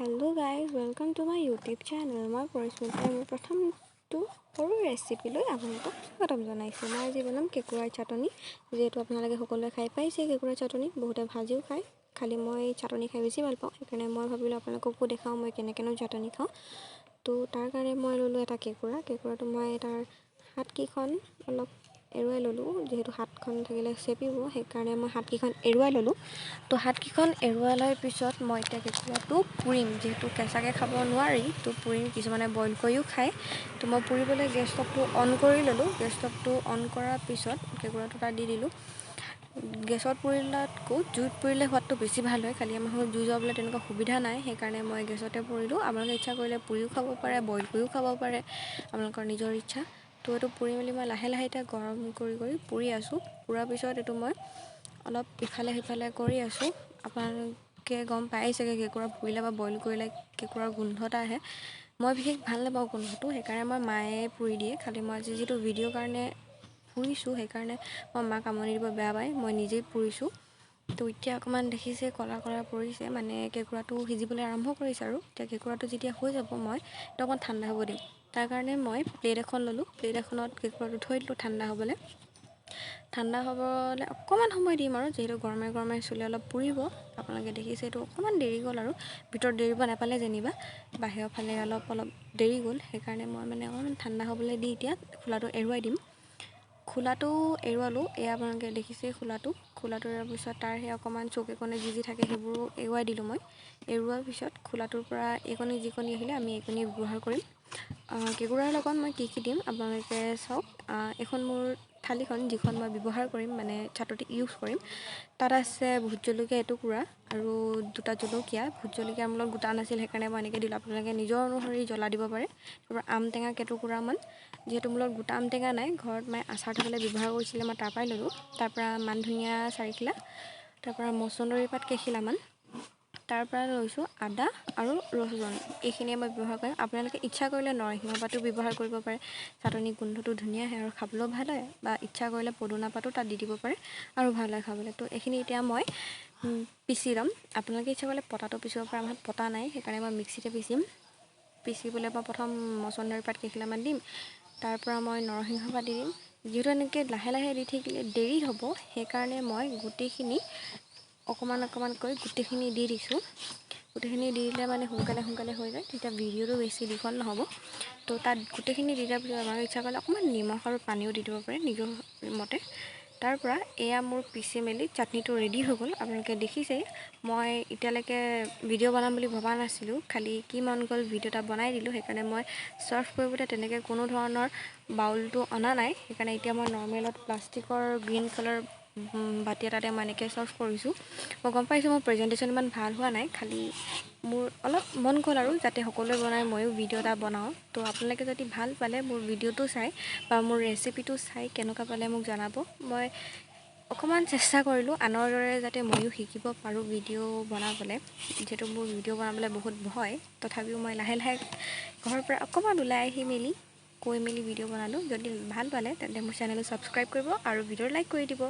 Hello guys, welcome to my YouTube channel. মই Parismita প্ৰথমটো সৰু ৰেচিপি লৈ আপোনালোকক স্বাগতম জনাইছোঁ। মই আজি বনাম কেকুৰাৰ চাটনি। যেহেতু আপোনালোকে সকলোৱে খাই পাইছে কেকুৰাৰ চাটনি, বহুতে ভাজিও খায়। খালি মই চাটনি খাই বেছি ভাল পাওঁ। সেইকাৰণে মই ভাবিলোঁ আপোনালোককো দেখাওঁ মই কেনেকৈ চাটনি খাওঁ। তো তাৰ কাৰণে মই ল'লোঁ এটা কেকুৰাটো মই তাৰ হাতকেইখন অলপ এৰুৱাই ল'লোঁ। যেহেতু হাতখন থাকিলে চেপিব, সেইকাৰণে মই হাতকেইখন এৰুৱাই ল'লোঁ। তো হাতকেইখন এৰুৱাই লোৱাৰ পিছত মই এতিয়া কেকুৰাটো পুৰিম। যিহেতু কেঁচাকৈ খাব নোৱাৰি, তো পুৰিম। কিছুমানে বইল কৰিও খায়। তো মই পুৰিবলৈ গেছ ষ্টভটো অন কৰি ল'লোঁ। গেছ ষ্টভটো অন কৰাৰ পিছত কেকুৰাটো তাত দি দিলোঁ। গেছত পুৰিলাতকৈ জুইত পুৰিলে সোৱাদটো বেছি ভাল হয়। খালি আমাৰ ঘৰত জুই জ্বলাবলৈ তেনেকুৱা সুবিধা নাই, সেইকাৰণে মই গেছতে পুৰিলোঁ। আপোনালোকে ইচ্ছা কৰিলে পুৰিও খাব পাৰে, বইল কৰিও খাব পাৰে, আপোনালোকৰ নিজৰ ইচ্ছা। তো এইটো পুৰি মেলি মই লাহে লাহে এতিয়া গৰম কৰি পুৰি আছোঁ। পুৰাৰ পিছত এইটো মই অলপ ইফালে সিফালে কৰি আছোঁ। আপোনালোকে গম পাই চাগে কেকুৰা পুৰিলে বা বইল কৰিলে কেকুৰাৰ গোন্ধ এটা আহে। মই বিশেষ ভাল নাপাওঁ গোন্ধটো, সেইকাৰণে মই মায়ে পুৰি দিয়ে। খালি মই আজি যিটো ভিডিঅ'ৰ কাৰণে পুৰিছোঁ, সেইকাৰণে মই মাক আমনি দিব বেয়া পায়, মই নিজেই পুৰিছোঁ। তো এতিয়া অকণমান দেখিছে কলা পৰিছে, মানে কেকুৰাটো সিজিবলৈ আৰম্ভ কৰিছে। আৰু এতিয়া কেকুৰাটো যেতিয়া হৈ যাব মই এইটো অকণমান ঠাণ্ডা হ'ব দিম। তাৰ কাৰণে মই প্লেট এখন ল'লোঁ। প্লেট এখনত কেকুৰাটো থৈ দিলোঁ ঠাণ্ডা হ'বলৈ। ঠাণ্ডা হ'বলৈ অকণমান সময় দিম আৰু, যিহেতু গৰমে গৰমে চুলি অলপ পুৰিব। আপোনালোকে দেখিছে এইটো অকণমান দেৰি গ'ল, আৰু ভিতৰত দেৰিব নাপালে যেনিবা, বাহিৰৰ ফালে অলপ দেৰি গ'ল। সেইকাৰণে মই মানে অকণমান ঠাণ্ডা হ'বলৈ দি এতিয়া খোলাটো এৰুৱাই দিম। খোলাটো এৰুৱালোঁ। এয়া আপোনালোকে দেখিছে খোলাটো এৰুৱাৰ পিছত তাৰ সেই অকণমান চৌকেকণে যি থাকে সেইবোৰো এৰুৱাই দিলোঁ মই। এৰুৱাৰ পিছত খোলাটোৰ পৰা এইকণি যিকণি আহিলে আমি এইকণি ব্যৱহাৰ কৰিম। কেকুৰাৰ লগত মই কি দিম আপোনালোকে চাওক। এইখন মোৰ থালিখন, যিখন মই ব্যৱহাৰ কৰিম, মানে চাটনি ইউজ কৰিম। তাত আছে ভোট জলকীয়া এটুকুৰা আৰু দুটা জলকীয়া। ভোট জলকীয়া মোৰ লগত গোটা নাছিল, সেইকাৰণে মই এনেকৈ দিলোঁ। আপোনালোকে নিজৰ অনুসৰি জ্বলা দিব পাৰে। তাৰপৰা আম টেঙা কেইটুকুৰামান, যিহেতু মোৰ লগত গোটা আম টেঙা নাই, ঘৰত মায়ে আচাৰ থ'বলৈ ব্যৱহাৰ কৰিছিলে, মই তাৰ পৰাই ল'লোঁ। তাৰপৰা মান ধনিয়া 4 খিলা, তাৰপৰা মছন্দৰী পাত কেইখিলামান, তাৰপৰা লৈছোঁ আদা আৰু ৰচুন। এইখিনিয়ে মই ব্যৱহাৰ কৰিম। আপোনালোকে ইচ্ছা কৰিলে নৰসিংহ পাতো ব্যৱহাৰ কৰিব পাৰে। চাটনি গোন্ধটো ধুনীয়া আহে আৰু খাবলৈও ভাল হয়। বা ইচ্ছা কৰিলে পদুনা পাতো তাত দি দিব পাৰে আৰু ভাল হয় খাবলৈ। তো এইখিনি এতিয়া মই পিচি ল'ম। আপোনালোকে ইচ্ছা কৰিলে পটাটো পিচিব পাৰে। আমাৰ পটা নাই, সেইকাৰণে মই মিক্সিতে পিচিম। পিচিবলৈ মই প্ৰথম মছন্দৰী পাত কেইখিলামান দিম। তাৰপৰা মই নৰসিংহ পাত দি দিম। যিহেতু এনেকৈ লাহে লাহে দি থাকিলে দেৰি হ'ব, সেইকাৰণে মই গোটেইখিনি অকণমানকৈ গোটেইখিনি দি দিছোঁ। গোটেইখিনি দি দিলে মানে সোনকালে হৈ যায়, তেতিয়া ভিডিঅ'টো বেছি দীঘল নহ'ব। তো তাত গোটেইখিনি দি দিয়াৰ পিছত আমাক ইচ্ছা কৰিলে অকণমান নিমখ আৰু পানীও দি দিব পাৰে নিজৰ মতে। তাৰপৰা এয়া মোৰ পিচি মেলি চাটনিটো ৰেডি হৈ গ'ল। আপোনালোকে দেখিছেই। মই এতিয়ালৈকে ভিডিঅ' বনাম বুলি ভবা নাছিলোঁ, খালি কি মন গ'ল ভিডিঅ' এটা বনাই দিলোঁ। সেইকাৰণে মই চাৰ্ভ কৰিবলৈ তেনেকৈ কোনো ধৰণৰ বাউলটো অনা নাই। সেইকাৰণে এতিয়া মই নৰ্মেলত প্লাষ্টিকৰ গ্ৰীণ কালাৰ বাতি এটাতে মই এনেকৈ চাৰ্ভ কৰিছোঁ। মই গম পাইছোঁ মোৰ প্ৰেজেণ্টেশ্যন ইমান ভাল হোৱা নাই, খালি মোৰ অলপ মন গ'ল আৰু যাতে সকলোৱে বনাই ময়ো ভিডিঅ' এটা বনাওঁ। তো আপোনালোকে যদি ভাল পালে মোৰ ভিডিঅ'টো চাই বা মোৰ ৰেচিপিটো চাই কেনেকুৱা পালে মোক জনাব। মই অকণমান চেষ্টা কৰিলোঁ আনৰ দৰে যাতে ময়ো শিকিব পাৰোঁ ভিডিঅ' বনাবলৈ। যিহেতু মোৰ ভিডিঅ' বনাবলৈ বহুত ভয়, তথাপিও মই লাহে লাহে ঘৰৰ পৰা অকণমান ওলাই আহি মেলি কৈ মেলি ভিডিঅ' বনালোঁ। যদি ভাল পালে তেন্তে মোৰ চেনেলটো ছাবস্ক্ৰাইব কৰিব আৰু ভিডিঅ' লাইক কৰি দিব।